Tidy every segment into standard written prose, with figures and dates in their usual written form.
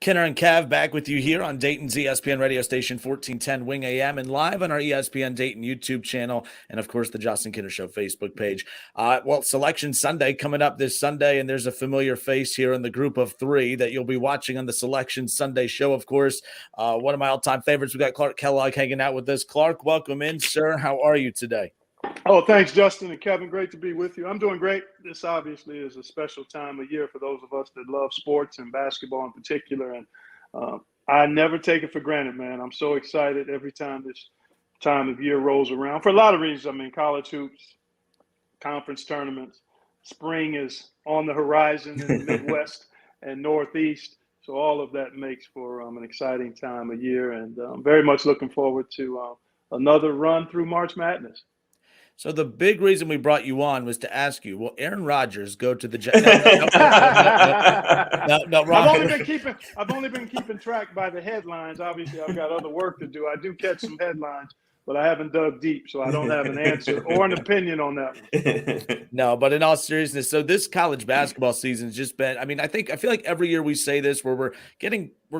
Kinner and Kev back with you here on Dayton's ESPN radio station 1410 Wing AM and live on our ESPN Dayton YouTube channel and, of course, the Justin Kinner Show Facebook page. Selection Sunday coming up this Sunday, and there's a familiar face here in the group of three that you'll be watching on the Selection Sunday show, of course. One of my all-time favorites. We got Clark Kellogg hanging out with us. Clark, welcome in, sir. How are you today? Oh, thanks, Justin and Kevin. Great to be with you. I'm doing great. This obviously is a special time of year for those of us that love sports and basketball in particular. And I never take it for granted, man. I'm so excited every time this time of year rolls around for a lot of reasons. I mean, college hoops, conference tournaments, spring is on the horizon in the Midwest and Northeast. So all of that makes for an exciting time of year. And I'm very much looking forward to another run through March Madness. So the big reason we brought you on was to ask you, will Aaron Rodgers go to the Jets? No, I've only been keeping track by the headlines. Obviously, I've got other work to do. I do catch some headlines, but I haven't dug deep, so I don't have an answer or an opinion on that one. No, but in all seriousness, so this college basketball season has just been, I feel like every year we say this where we're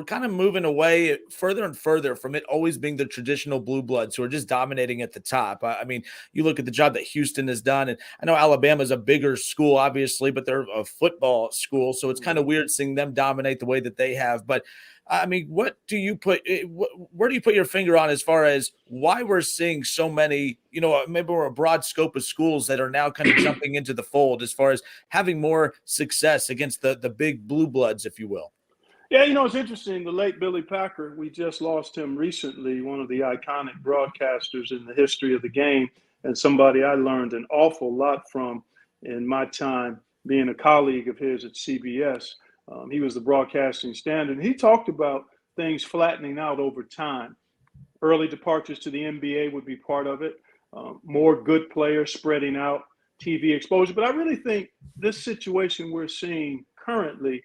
kind of moving away further and further from it always being the traditional blue bloods who are just dominating at the top. I mean, you look at the job that Houston has done, and I know Alabama's a bigger school, obviously, but they're a football school, so it's kind of weird seeing them dominate the way that they have. But I mean, where do you put your finger on as far as why we're seeing so many, maybe we're a broad scope of schools that are now kind of jumping into the fold as far as having more success against the big blue bloods, if you will? Yeah, it's interesting. The late Billy Packer, we just lost him recently, one of the iconic broadcasters in the history of the game, and somebody I learned an awful lot from in my time being a colleague of his at CBS. He was the broadcasting standard. He talked about things flattening out over time. Early departures to the NBA would be part of it. More good players spreading out, TV exposure. But I really think this situation we're seeing currently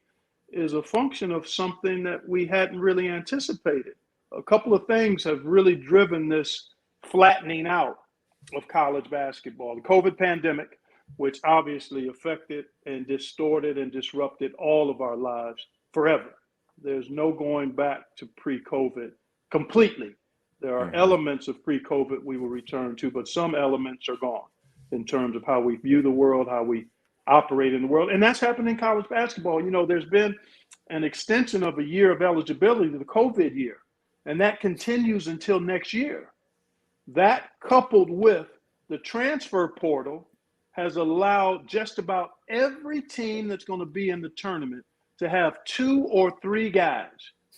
is a function of something that we hadn't really anticipated. A couple of things have really driven this flattening out of college basketball. The COVID pandemic, which obviously affected and distorted and disrupted all of our lives forever. There's no going back to pre-COVID completely. There are elements of pre-COVID we will return to, but some elements are gone in terms of how we view the world, how we operate in the world. And that's happened in college basketball. There's been an extension of a year of eligibility to the COVID year, and that continues until next year. That coupled with the transfer portal has allowed just about every team that's going to be in the tournament to have 2 or 3 guys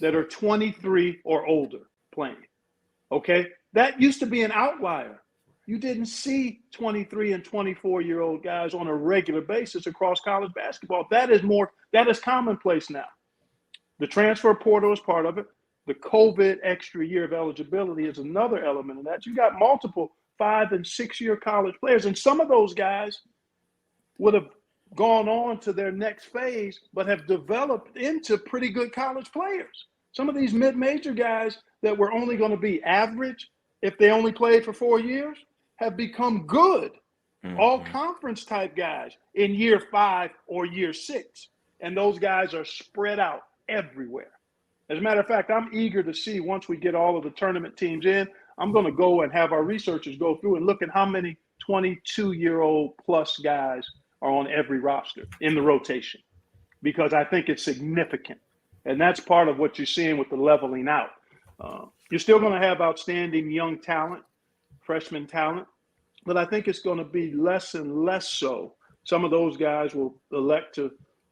that are 23 or older playing. Okay? That used to be an outlier. You didn't see 23 and 24-year-old guys on a regular basis across college basketball. That is commonplace now. The transfer portal is part of it. The COVID extra year of eligibility is another element of that. You got multiple 5- and 6-year college players, and some of those guys would have gone on to their next phase, but have developed into pretty good college players. Some of these mid-major guys that were only going to be average if they only played for 4 years have become good, all-conference type guys in year 5 or year 6, and those guys are spread out everywhere. As a matter of fact, I'm eager to see once we get all of the tournament teams in, I'm going to go and have our researchers go through and look at how many 22-year-old plus guys are on every roster in the rotation, because I think it's significant. And that's part of what you're seeing with the leveling out. You're still going to have outstanding young talent, freshman talent, but I think it's going to be less and less so. Some of those guys will elect to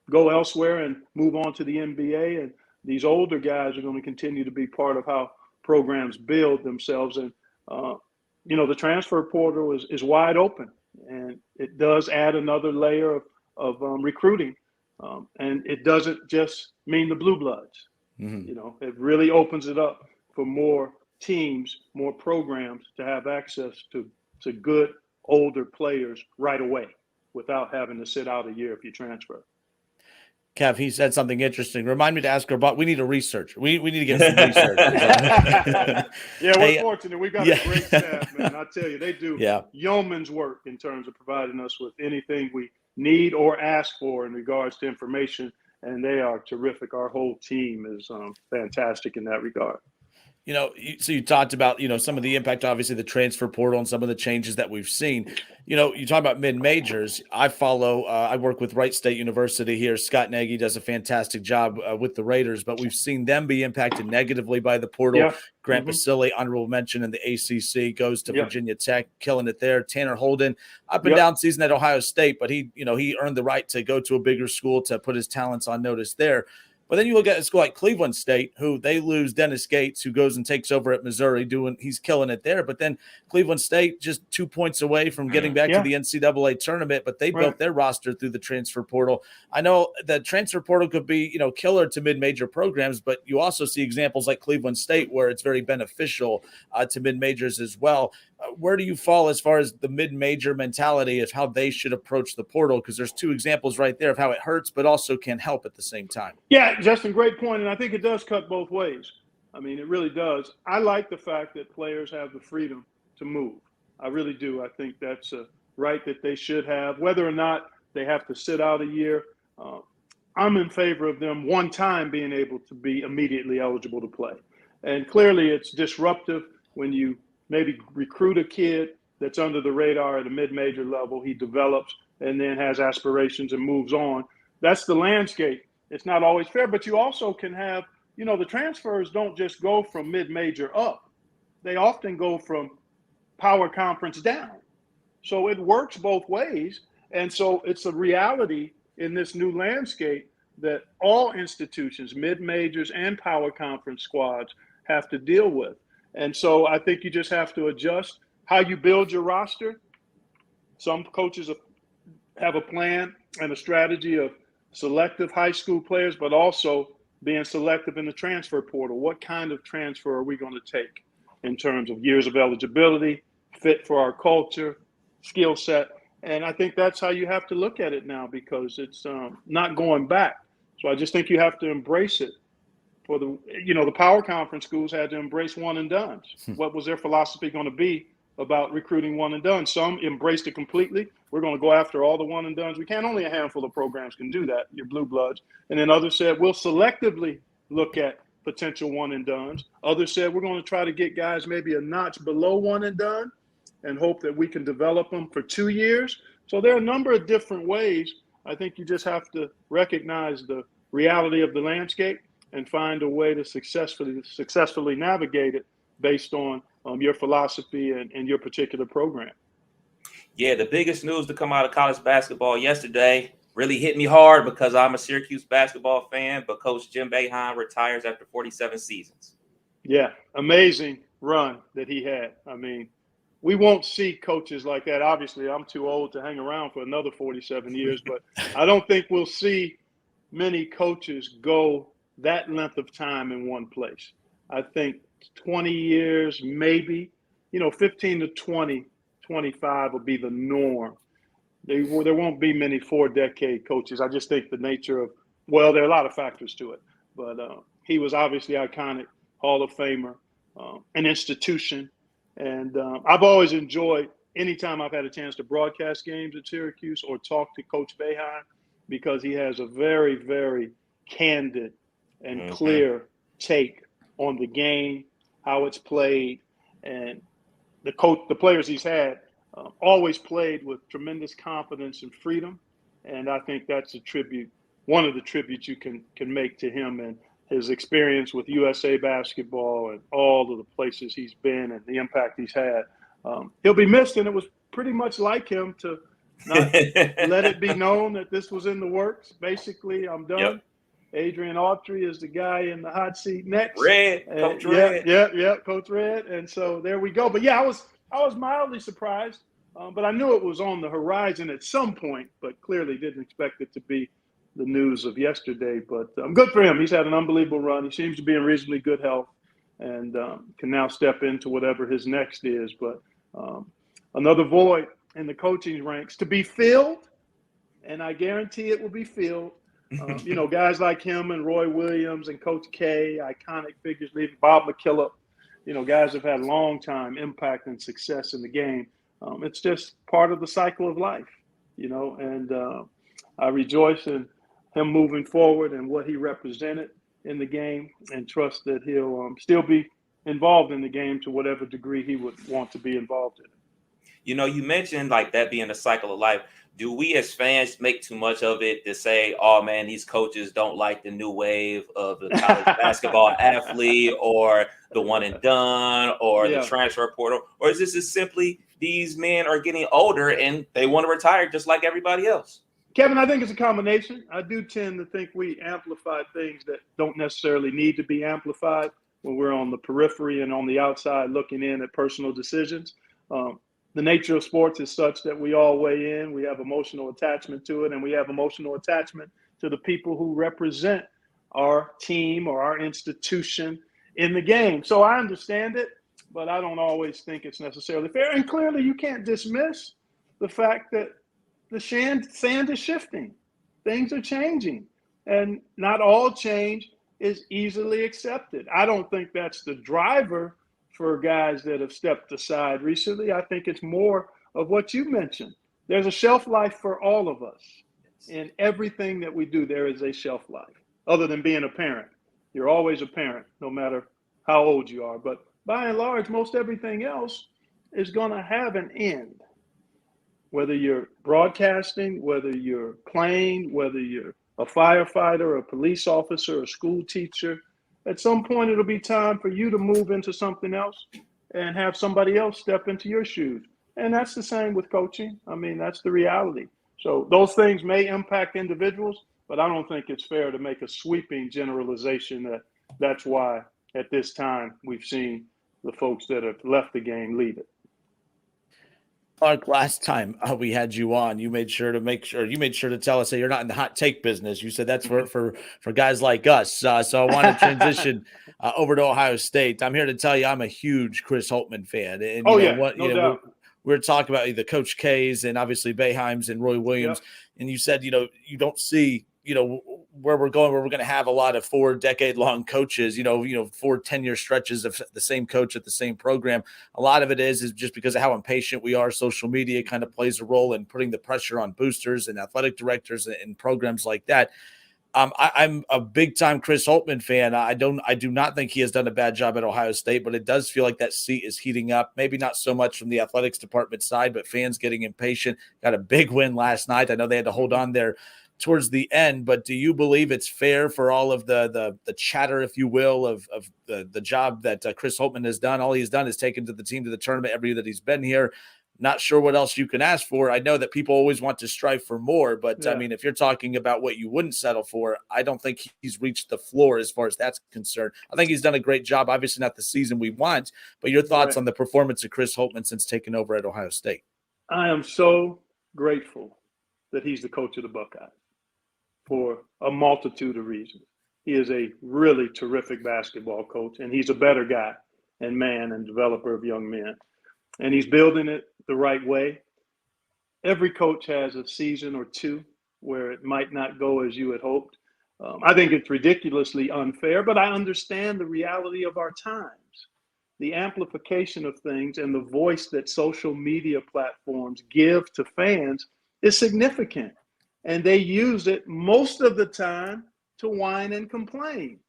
go elsewhere and move on to the NBA, and these older guys are going to continue to be part of how programs build themselves. And, the transfer portal is wide open, and it does add another layer of recruiting. And it doesn't just mean the blue bloods. It really opens it up for more teams, more programs to have access to good older players right away without having to sit out a year if you transfer. Kev, he said something interesting. Remind me to ask her about. We need a research. We need to get some research. Yeah, we're fortunate. We've got a great staff, man. I tell you, they do yeoman's work in terms of providing us with anything we need or ask for in regards to information and they are terrific. Our whole team is fantastic in that regard. So you talked about, some of the impact, obviously the transfer portal and some of the changes that we've seen. You talk about mid-majors. I work with Wright State University here. Scott Nagy does a fantastic job with the Raiders, but we've seen them be impacted negatively by the portal. Yeah. Grant Basile, honorable mention in the ACC, goes to Yep. Virginia Tech, killing it there. Tanner Holden, up and Yep. down season at Ohio State, but he earned the right to go to a bigger school to put his talents on notice there. But then you look at a school like Cleveland State, who they lose Dennis Gates, who goes and takes over at Missouri, he's killing it there. But then Cleveland State just 2 points away from getting back to the NCAA tournament, but they built their roster through the transfer portal. I know the transfer portal could be, killer to mid-major programs, but you also see examples like Cleveland State where it's very beneficial to mid-majors as well. Where do you fall as far as the mid-major mentality of how they should approach the portal? Because there's two examples right there of how it hurts, but also can help at the same time. Yeah, Justin, great point. And I think it does cut both ways. I mean, it really does. I like the fact that players have the freedom to move. I really do. I think that's a right that they should have, whether or not they have to sit out a year. I'm in favor of them one time being able to be immediately eligible to play. And clearly it's disruptive when you maybe recruit a kid that's under the radar at a mid-major level. He develops and then has aspirations and moves on. That's the landscape. It's not always fair, but you also can have, the transfers don't just go from mid-major up. They often go from power conference down. So it works both ways. And so it's a reality in this new landscape that all institutions, mid-majors and power conference squads, have to deal with. And so I think you just have to adjust how you build your roster. Some coaches have a plan and a strategy of selective high school players, but also being selective in the transfer portal. What kind of transfer are we going to take in terms of years of eligibility, fit for our culture, skill set? And I think that's how you have to look at it now, because it's not going back. So I just think you have to embrace it. For the power conference schools had to embrace one and dones. What was their philosophy going to be about recruiting one and done? Some embraced it completely. We're going to go after all the one and dones we can. Only a handful of programs can do that, your blue bloods. And then others said, we'll selectively look at potential one and dones. Others said, we're going to try to get guys maybe a notch below one and done and hope that we can develop them for 2 years. So there are a number of different ways. I think you just have to recognize the reality of the landscape and find a way to successfully navigate it based on your philosophy and your particular program. Yeah, the biggest news to come out of college basketball yesterday really hit me hard because I'm a Syracuse basketball fan, but Coach Jim Boeheim retires after 47 seasons. Yeah, amazing run that he had. I mean, we won't see coaches like that. Obviously, I'm too old to hang around for another 47 years, but I don't think we'll see many coaches go that length of time in one place. I think 20 years, maybe, 15 to 20, 25 will be the norm. There won't be many 4-decade coaches. I just think the nature of, there are a lot of factors to it, but he was obviously iconic, Hall of Famer, an institution. And I've always enjoyed anytime I've had a chance to broadcast games at Syracuse or talk to Coach Boeheim, because he has a very, very candid and clear take on the game, how it's played, and the players he's had always played with tremendous confidence and freedom. And I think that's one of the tributes you can make to him and his experience with USA basketball and all of the places he's been and the impact he's had. He'll be missed, and it was pretty much like him to not let it be known that this was in the works. Basically, I'm done. Yep. Adrian Autry is the guy in the hot seat next. Coach Red. Yeah, Coach Red. And so there we go. But yeah, I was mildly surprised, but I knew it was on the horizon at some point, but clearly didn't expect it to be the news of yesterday. But good for him. He's had an unbelievable run. He seems to be in reasonably good health and can now step into whatever his next is. But another void in the coaching ranks to be filled, and I guarantee it will be filled. Guys like him and Roy Williams and Coach K, iconic figures, leaving Bob McKillop, guys have had long time impact and success in the game. It's just part of the cycle of life, and I rejoice in him moving forward and what he represented in the game, and trust that he'll still be involved in the game to whatever degree he would want to be involved in it. You know, you mentioned like that being a cycle of life. Do we as fans make too much of it to say, oh man, these coaches don't like the new wave of the college basketball athlete or the one and done or the transfer portal? Or is this just simply these men are getting older and they want to retire just like everybody else? Kevin, I think it's a combination. I do tend to think we amplify things that don't necessarily need to be amplified when we're on the periphery and on the outside looking in at personal decisions. The nature of sports is such that we all weigh in. We have emotional attachment to it, and we have emotional attachment to the people who represent our team or our institution in the game. So I understand it, but I don't always think it's necessarily fair. And clearly, you can't dismiss the fact that the sand is shifting. Things are changing, and not all change is easily accepted. I don't think that's the driver for guys that have stepped aside recently. I think it's more of what you mentioned. There's a shelf life for all of us. In everything that we do, there is a shelf life. Other than being a parent. You're always a parent, no matter how old you are. But by and large, most everything else is going to have an end. Whether you're broadcasting, whether you're playing, whether you're a firefighter, a police officer, a school teacher, at some point it'll be time for you to move into something else and have somebody else step into your shoes. And that's the same with coaching. I mean, that's the reality. So those things may impact individuals, but I don't think it's fair to make a sweeping generalization that that's why at this time we've seen the folks that have left the game leave it. Clark, last time we had you on, you made sure to tell us that you're not in the hot take business. You said that's for guys like us. So I want to transition over to Ohio State. I'm here to tell you I'm a huge Chris Holtmann fan. And no doubt. We're talking about the Coach K's and obviously Boeheim's and Roy Williams. Yep. And you said, you don't see, where we're going to have a lot of 4-decade-long coaches, 4 10-year stretches of the same coach at the same program. A lot of it is just because of how impatient we are. Social media kind of plays a role in putting the pressure on boosters and athletic directors and programs like that. I'm a big-time Chris Holtmann fan. I do not think he has done a bad job at Ohio State, but it does feel like that seat is heating up. Maybe not so much from the athletics department side, but fans getting impatient. Got a big win last night. I know they had to hold on there towards the end, but do you believe it's fair for all of the chatter, if you will, of the job that Chris Holtmann has done? All he's done is taken the team to the tournament every year that he's been here. Not sure what else you can ask for. I know that people always want to strive for more, but I mean, if you're talking about what you wouldn't settle for, I don't think he's reached the floor as far as that's concerned. I think he's done a great job. Obviously not the season we want, but your thoughts on the performance of Chris Holtmann since taking over at Ohio State? I am so grateful that he's the coach of the Buckeyes for a multitude of reasons. He is a really terrific basketball coach, and he's a better guy and man and developer of young men. And he's building it the right way. Every coach has a season or two where it might not go as you had hoped. I think it's ridiculously unfair, but I understand the reality of our times. The amplification of things and the voice that social media platforms give to fans is significant. And they use it most of the time to whine and complain.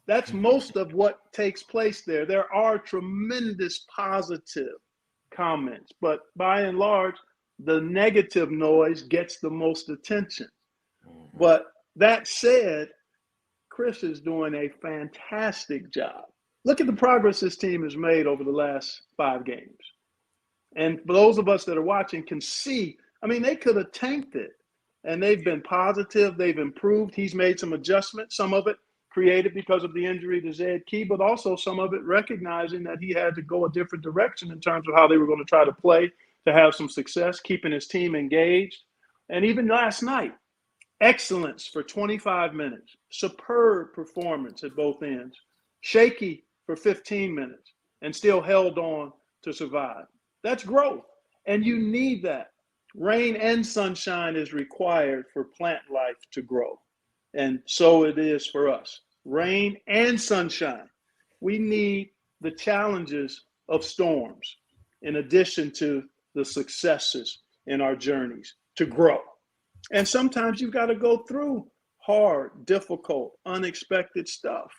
That's most of what takes place there. There are tremendous positive comments, but by and large, the negative noise gets the most attention. But that said, Chris is doing a fantastic job. Look at the progress this team has made over the last 5 games. And for those of us that are watching can see, I mean, they could have tanked it. And they've been positive. They've improved. He's made some adjustments, some of it created because of the injury to Zed Key, but also some of it recognizing that he had to go a different direction in terms of how they were going to try to play to have some success, keeping his team engaged. And even last night, excellence for 25 minutes, superb performance at both ends, shaky for 15 minutes, and still held on to survive. That's growth, and you need that. Rain and sunshine is required for plant life to grow. And so it is for us. Rain and sunshine. We need the challenges of storms in addition to the successes in our journeys to grow. And sometimes you've got to go through hard, difficult, unexpected stuff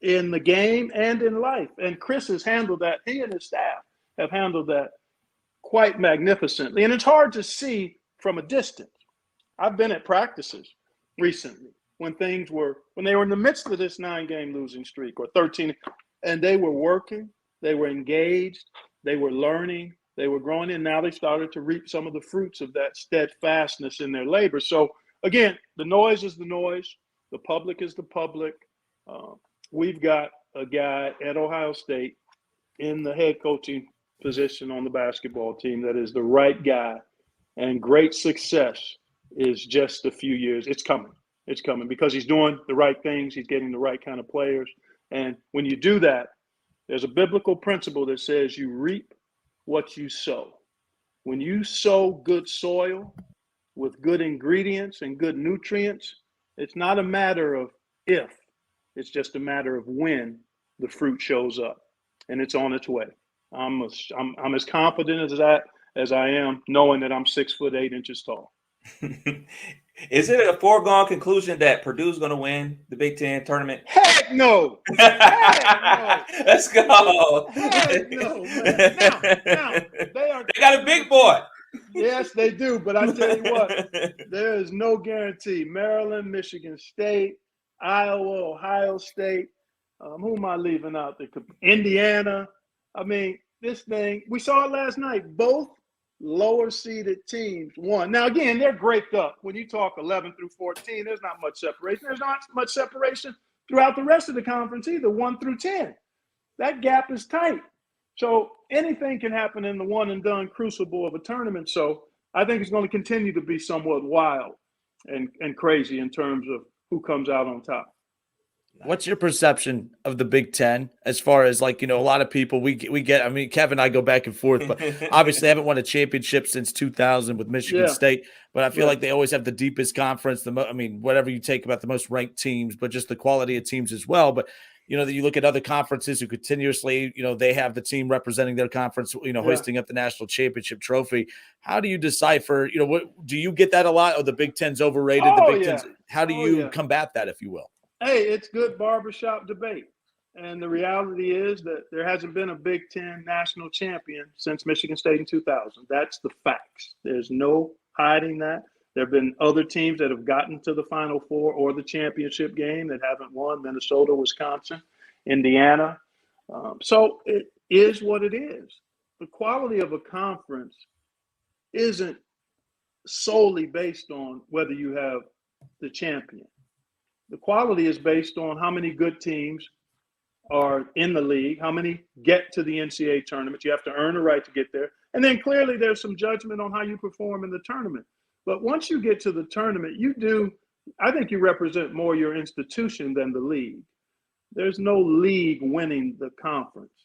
in the game and in life. And Chris has handled that. He and his staff have handled that quite magnificently. And it's hard to see from a distance. I've been at practices recently when they were in the midst of this 9-game losing streak or 13, and they were working, they were engaged, they were learning, they were growing, and now they started to reap some of the fruits of that steadfastness in their labor. So again, the noise is the noise, the public is the public. We've got a guy at Ohio State in the head coaching position on the basketball team that is the right guy, and great success is just a few years. It's coming. It's coming because he's doing the right things. He's getting the right kind of players. And when you do that, there's a biblical principle that says you reap what you sow. When you sow good soil with good ingredients and good nutrients, it's not a matter of if, it's just a matter of when the fruit shows up, and it's on its way. I'm as confident as I am knowing that I'm 6'8" tall. Is it a foregone conclusion that Purdue's going to win the Big Ten tournament? Heck no! Heck no! Let's go! Heck no, man. Now they got a big boy. Yes, they do. But I tell you what, there is no guarantee. Maryland, Michigan State, Iowa, Ohio State. Who am I leaving out there? Indiana. I mean, this thing, we saw it last night. Both lower seeded teams won. Now, again, they're graped up. When you talk 11 through 14, there's not much separation. There's not much separation throughout the rest of the conference either, 1 through 10. That gap is tight. So anything can happen in the one and done crucible of a tournament. So I think it's going to continue to be somewhat wild and crazy in terms of who comes out on top. What's your perception of the Big Ten as far as, like, you know, a lot of people we get, I mean, Kev and I go back and forth, but obviously haven't won a championship since 2000 with Michigan State, but I feel like they always have the deepest conference, I mean, whatever you take about the most ranked teams, but just the quality of teams as well. But, you know, that you look at other conferences who continuously, you know, they have the team representing their conference, you know, hoisting up the national championship trophy. How do you decipher, you know, what do you get that a lot? Or the Big Ten's overrated? Oh, the Big Ten's, how do you combat that, if you will? Hey, it's good barbershop debate. And the reality is that there hasn't been a Big Ten national champion since Michigan State in 2000. That's the facts. There's no hiding that. There have been other teams that have gotten to the Final Four or the championship game that haven't won: Minnesota, Wisconsin, Indiana. So it is what it is. The quality of a conference isn't solely based on whether you have the champion. The quality is based on how many good teams are in the league, how many get to the NCAA tournament. You have to earn a right to get there. And then clearly there's some judgment on how you perform in the tournament. But once you get to the tournament, I think you represent more your institution than the league. There's no league winning the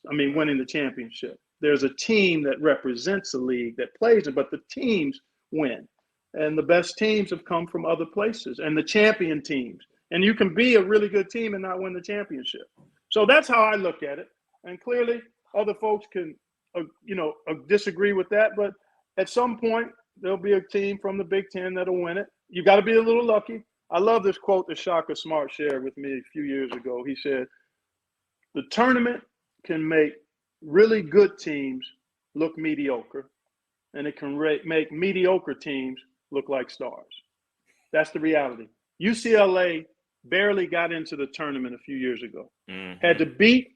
winning the championship. There's a team that represents a league that plays it, but the teams win. And the best teams have come from other places, and the champion teams. And you can be a really good team and not win the championship. So that's how I look at it. And clearly other folks can, disagree with that. But at some point, there'll be a team from the Big Ten that'll win it. You got to be a little lucky. I love this quote that Shaka Smart shared with me a few years ago. He said, the tournament can make really good teams look mediocre, and it can make mediocre teams look like stars. That's the reality. UCLA barely got into the tournament a few years ago. Mm-hmm.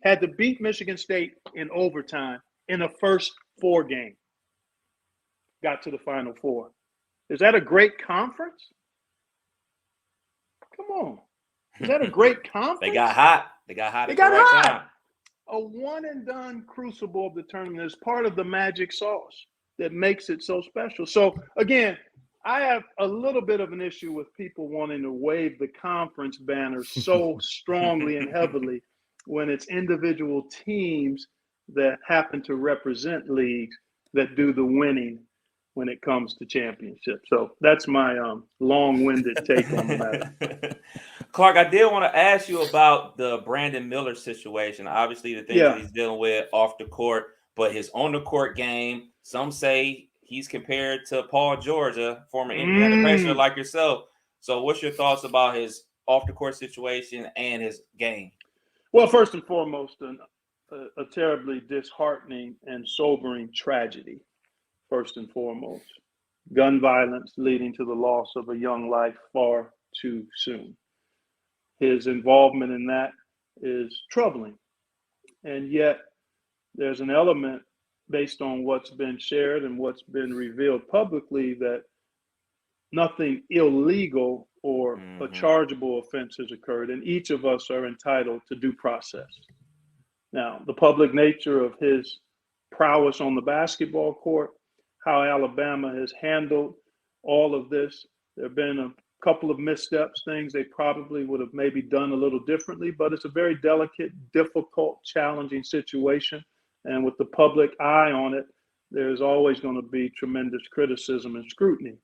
Had to beat Michigan State in overtime in the first 4 games. Got to the Final Four. Is that a great conference? Come on. Is that a great conference? They got hot. They got hot. Time. A one and done crucible of the tournament is part of the magic sauce that makes it so special. So again, I have a little bit of an issue with people wanting to wave the conference banner so strongly and heavily when it's individual teams that happen to represent leagues that do the winning when it comes to championships. So that's my long-winded take on the matter. Clark, I did want to ask you about the Brandon Miller situation. Obviously, the things that he's dealing with off the court, but his on the court game, some say he's compared to Paul George, a former Indiana Pacer like yourself. So what's your thoughts about his off-the-court situation and his game? Well, first and foremost, a terribly disheartening and sobering tragedy, first and foremost. Gun violence leading to the loss of a young life far too soon. His involvement in that is troubling. And yet there's an element based on what's been shared and what's been revealed publicly that nothing illegal or a chargeable offense has occurred, and each of us are entitled to due process. Now, the public nature of his prowess on the basketball court, how Alabama has handled all of this, there have been a couple of missteps, things they probably would have maybe done a little differently, but it's a very delicate, difficult, challenging situation. And with the public eye on it, there's always going to be tremendous criticism and scrutiny.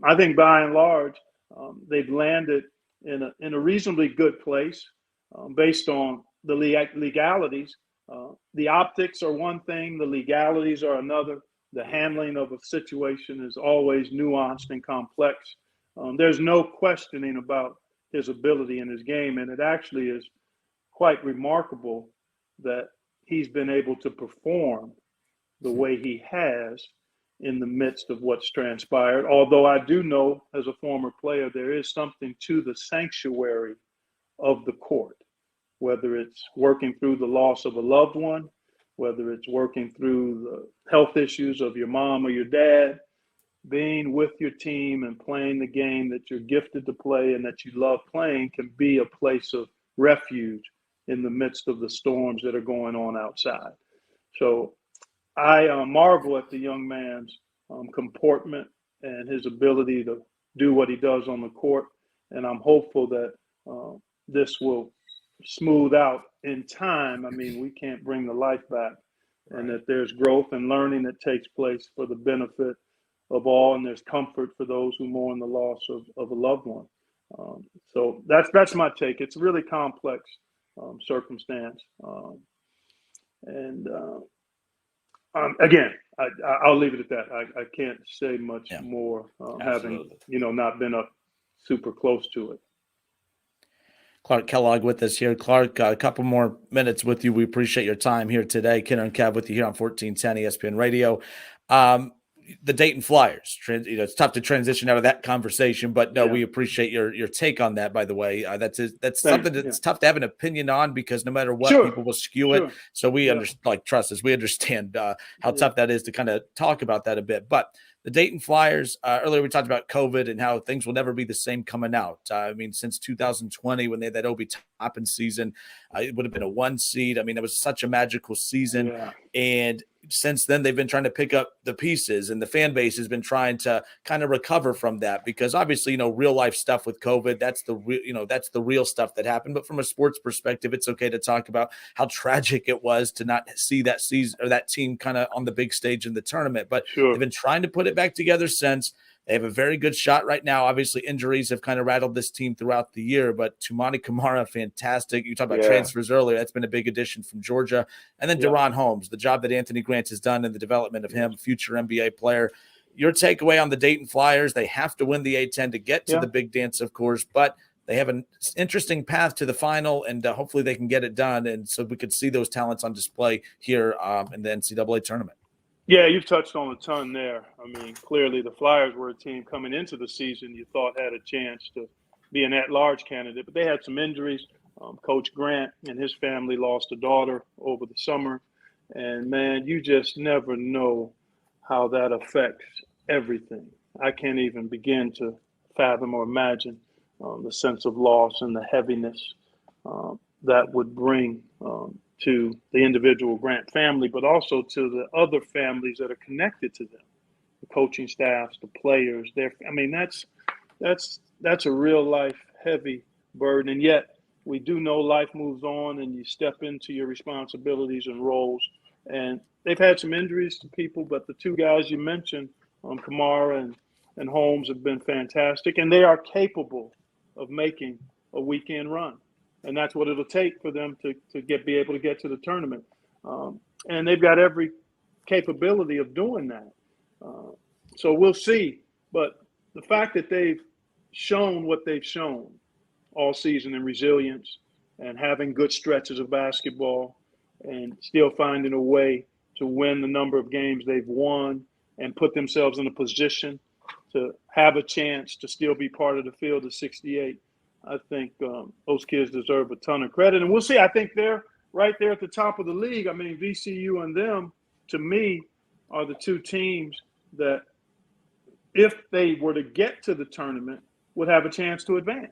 I think by and large, they've landed in a reasonably good place based on the legalities. The optics are one thing, the legalities are another. The handling of a situation is always nuanced and complex. There's no questioning about his ability in his game, and it actually is quite remarkable that he's been able to perform the way he has in the midst of what's transpired. Although I do know, as a former player, there is something to the sanctuary of the court, whether it's working through the loss of a loved one, whether it's working through the health issues of your mom or your dad, being with your team and playing the game that you're gifted to play and that you love playing can be a place of refuge in the midst of the storms that are going on outside. So I marvel at the young man's comportment and his ability to do what he does on the court. And I'm hopeful that this will smooth out in time. I mean, we can't bring the life back, and that there's growth and learning that takes place for the benefit of all, and there's comfort for those who mourn the loss of a loved one. So that's my take. It's a really complex circumstance. Again, I'll leave it at that. I can't say much more, having not been up super close to it. Clark Kellogg with us here. Clark, a couple more minutes with you. We appreciate your time here today. Kinner and Kev with you here on 1410 ESPN Radio. The Dayton Flyers. It's tough to transition out of that conversation, but no, we appreciate your take on that. By the way, that's something that's tough to have an opinion on because no matter what, people will skew it. So we trust us. We understand how tough that is to kind of talk about that a bit. But the Dayton Flyers, earlier we talked about COVID and how things will never be the same coming out. I mean, since 2020, when they had that Obi Toppin season, it would have been a 1 seed. I mean, it was such a magical season. And since then, they've been trying to pick up the pieces, and the fan base has been trying to kind of recover from that because obviously, real life stuff with COVID, that's the real stuff that happened. But from a sports perspective, it's okay to talk about how tragic it was to not see that season or that team kind of on the big stage in the tournament. But they've been trying to put it back together since. They have a very good shot right now. Obviously, injuries have kind of rattled this team throughout the year, but Tumani Kamara, fantastic. You talked about transfers earlier. That's been a big addition from Georgia. And then Deron Holmes, the job that Anthony Grant has done in the development of him, future NBA player. Your takeaway on the Dayton Flyers, they have to win the A-10 to get to the big dance, of course, but they have an interesting path to the final, and hopefully they can get it done. And so we could see those talents on display here in the NCAA tournament. Yeah, you've touched on a ton there. I mean, clearly the Flyers were a team coming into the season you thought had a chance to be an at-large candidate, but they had some injuries. Coach Grant and his family lost a daughter over the summer. And, man, you just never know how that affects everything. I can't even begin to fathom or imagine the sense of loss and the heaviness that would bring to the individual Grant family, but also to the other families that are connected to them, the coaching staffs, the players. That's a real life heavy burden. And yet we do know life moves on and you step into your responsibilities and roles. And they've had some injuries to people, but the two guys you mentioned, Kamara and Holmes, have been fantastic. And they are capable of making a weekend run. And that's what it'll take for them to be able to get to the tournament. And they've got every capability of doing that. So we'll see. But the fact that they've shown what they've shown all season in resilience and having good stretches of basketball and still finding a way to win the number of games they've won and put themselves in a position to have a chance to still be part of the field of 68. I think those kids deserve a ton of credit. And we'll see. I think they're right there at the top of the league. I mean, VCU and them, to me, are the two teams that, if they were to get to the tournament, would have a chance to advance.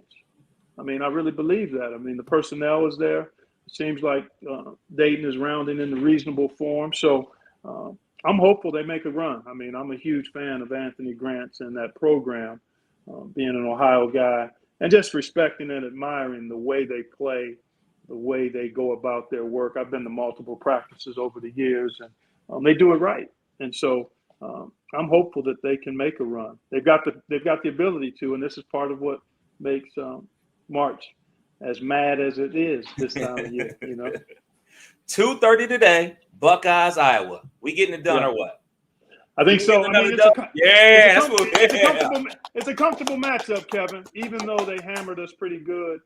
I mean, I really believe that. I mean, the personnel is there. It seems like Dayton is rounding into reasonable form. So I'm hopeful they make a run. I mean, I'm a huge fan of Anthony Grant's and that program, being an Ohio guy, and just respecting and admiring the way they play, the way they go about their work. I've been to multiple practices over the years, and they do it right. And so I'm hopeful that they can make a run. They've got the ability to, and this is part of what makes March as mad as it is this time of year. 2:30 today, Buckeyes, Iowa. We getting it done or what? I think so. I mean, it's a comfortable matchup, Kevin. Even though they hammered us pretty good,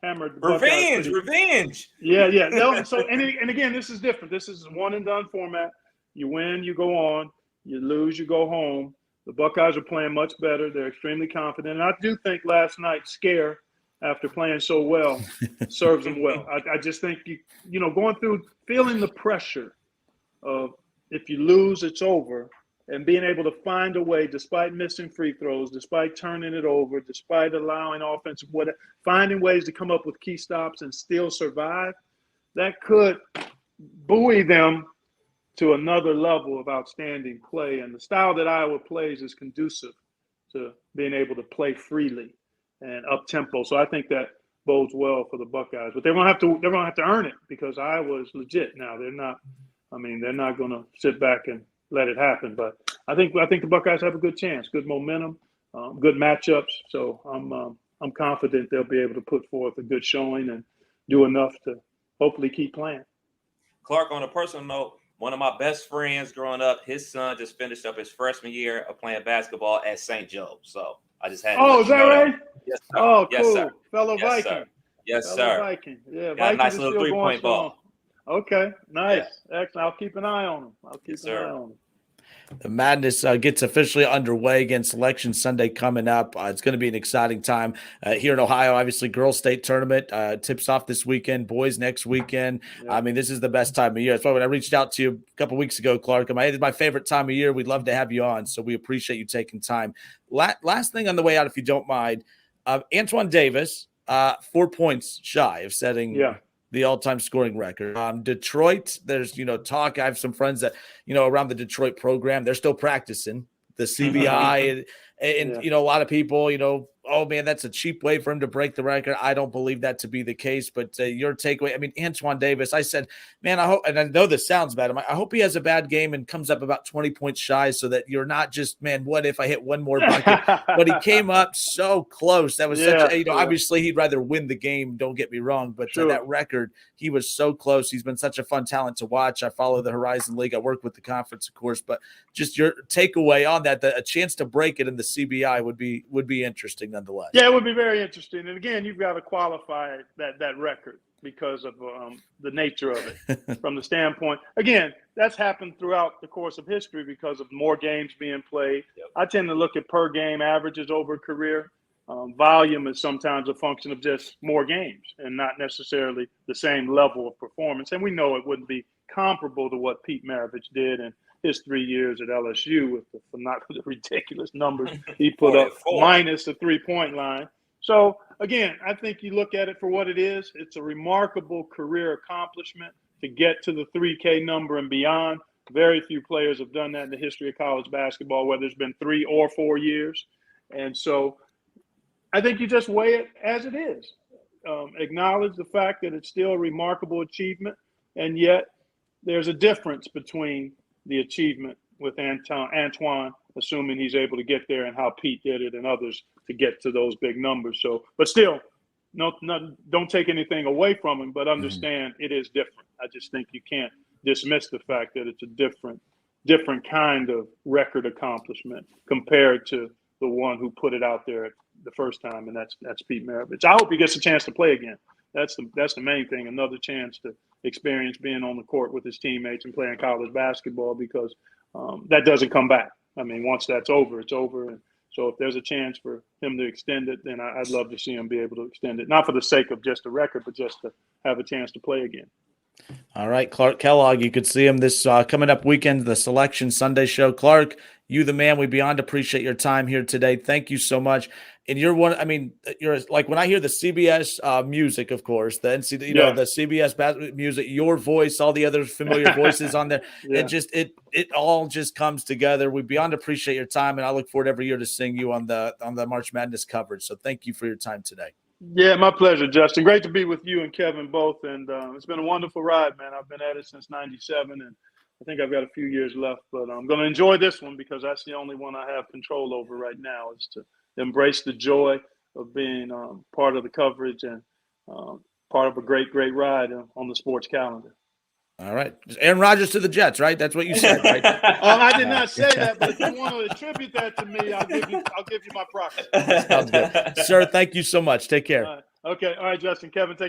revenge. Yeah. No, so and again, this is different. This is a one and done format. You win, you go on. You lose, you go home. The Buckeyes are playing much better. They're extremely confident. And I do think last night's scare, after playing so well, serves them well. I just think, going through, feeling the pressure of if you lose, it's over, and being able to find a way, despite missing free throws, despite turning it over, despite allowing offensive, finding ways to come up with key stops and still survive, that could buoy them to another level of outstanding play. And the style that Iowa plays is conducive to being able to play freely and up tempo. So I think that bodes well for the Buckeyes. But they're gonna have to earn it, because Iowa is legit now. They're not gonna sit back and let it happen. But I think the Buckeyes have a good chance, good momentum, good matchups. So I'm confident they'll be able to put forth a good showing and do enough to hopefully keep playing. Clark, on a personal note, one of my best friends growing up, his son just finished up his freshman year of playing basketball at St. Joe. So I just had to is that right? Yes, sir. Oh, cool. Yes, sir. Fellow Yes, Viking. sir. Yes, Fellow sir. Viking. Yeah, got a nice Vikings little three-point ball. Okay, nice. Yeah. Excellent. I'll keep an eye on them. Yes, sir. The madness gets officially underway again. Selection Sunday coming up. It's going to be an exciting time here in Ohio. Obviously, girls' state tournament tips off this weekend. Boys next weekend. Yeah. I mean, this is the best time of year. That's why when I reached out to you a couple weeks ago, Clark, it's my favorite time of year. We'd love to have you on, so we appreciate you taking time. Last thing on the way out, if you don't mind, Antoine Davis, 4 points shy of setting. Yeah. The all-time scoring record. Detroit, there's, talk. I have some friends that, around the Detroit program, they're still practicing the CBI and a lot of people, oh man, that's a cheap way for him to break the record. I don't believe that to be the case, but your takeaway, I mean, Antoine Davis, I said, man, I hope, and I know this sounds bad. I hope he has a bad game and comes up about 20 points shy, so that you're not just, man, what if I hit one more bucket? But he came up so close. That was such a, obviously he'd rather win the game. Don't get me wrong, but that record, he was so close. He's been such a fun talent to watch. I follow the Horizon League. I work with the conference, of course, but just your takeaway on that, a chance to break it in the CBI would be interesting nonetheless. Yeah, it would be very interesting. And again, you've got to qualify that record because of the nature of it from the standpoint. Again, that's happened throughout the course of history because of more games being played. Yep. I tend to look at per game averages over a career. Volume is sometimes a function of just more games and not necessarily the same level of performance. And we know it wouldn't be comparable to what Pete Maravich did in his 3 years at LSU with the ridiculous numbers he put up minus the 3-point line. So, again, I think you look at it for what it is. It's a remarkable career accomplishment to get to the 3K number and beyond. Very few players have done that in the history of college basketball, whether it's been 3 or 4 years. And so I think you just weigh it as it is. Acknowledge the fact that it's still a remarkable achievement, and yet there's a difference between the achievement with Antoine, assuming he's able to get there, and how Pete did it and others to get to those big numbers. So, but still, don't take anything away from him, but understand it is different. I just think you can't dismiss the fact that it's a different different kind of record accomplishment compared to the one who put it out there the first time, and that's Pete Maravich. I hope he gets a chance to play again. That's the main thing. Another chance to experience being on the court with his teammates and playing college basketball, because that doesn't come back. I mean, once that's over, it's over. And so if there's a chance for him to extend it, then I'd love to see him be able to extend it, not for the sake of just a record, but just to have a chance to play again. All right, Clark Kellogg, you could see him this coming up weekend, the Selection Sunday show. Clark, you the man. We beyond appreciate your time here today. Thank you so much. And you're one. I mean, you're like, when I hear the CBS music, of course, the NCAA, the CBS music, your voice, all the other familiar voices on there. Yeah. It all just comes together. We beyond appreciate your time, and I look forward every year to seeing you on the March Madness coverage. So thank you for your time today. Yeah, my pleasure, Justin. Great to be with you and Kevin both, and it's been a wonderful ride, man. I've been at it since '97, and I think I've got a few years left, but I'm going to enjoy this one because that's the only one I have control over right now, is to embrace the joy of being part of the coverage and part of a great, great ride on the sports calendar. All right. Aaron Rodgers to the Jets, right? That's what you said, right? I did not say that, but if you want to attribute that to me, I'll give you my props. Sounds good. Sir, thank you so much. Take care. Okay. All right, Justin. Kevin, take care.